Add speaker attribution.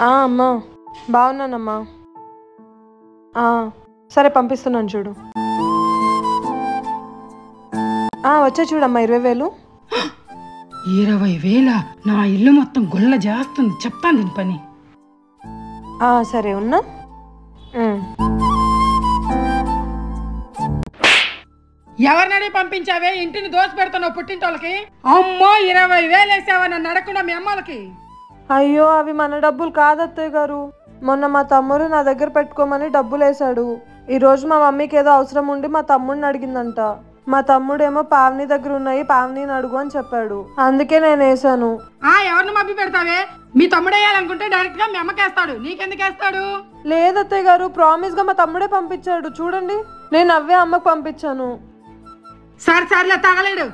Speaker 1: అమ్మా బాగున్నానమ్మా. సరే పంపిస్తున్నాను చూడు. వచ్చా చూడమ్మా 20,000.
Speaker 2: 20,000? నా ఇల్లు మొత్తం గుల్ల చేస్తుంది, చెప్తాను దీని పని.
Speaker 1: సరే ఉన్నా.
Speaker 2: ఎవరినడి పంపించావే? ఇంటిని దోసి పెడతావు పుట్టింటోళ్ళకి. అమ్మో 20,000 వేసావా నన్ను అడగకుండా మీ అమ్మలకి?
Speaker 1: అయ్యో అవి మన డబ్బులు కాదత్తయ్య గారు. మొన్న మా తమ్ముడు నా దగ్గర పెట్టుకోమని డబ్బులు వేసాడు. ఈరోజు మా మమ్మీకి ఏదో అవసరం ఉండి మా తమ్ముడిని అడిగిందంట. మా తమ్ముడేమో పావని దగ్గర ఉన్నాయి, పావనిని అడుగు అని చెప్పాడు. అందుకే నేను వేసాను.
Speaker 2: ఎవరిని మబ్బి పెడతావే? మీ తమ్ముడు వేయాలనుకుంటే డైరెక్ట్ గా మీ అమ్మకేస్తాడు, నీకెందుకు వేస్తాడు?
Speaker 1: లేదత్తయ్య గారు, ప్రామిస్ గా మా తమ్ముడే పంపించాడు. చూడండి, నేను అవే అమ్మకు పంపించాను.
Speaker 2: సరే సర్లే, తగలేడు.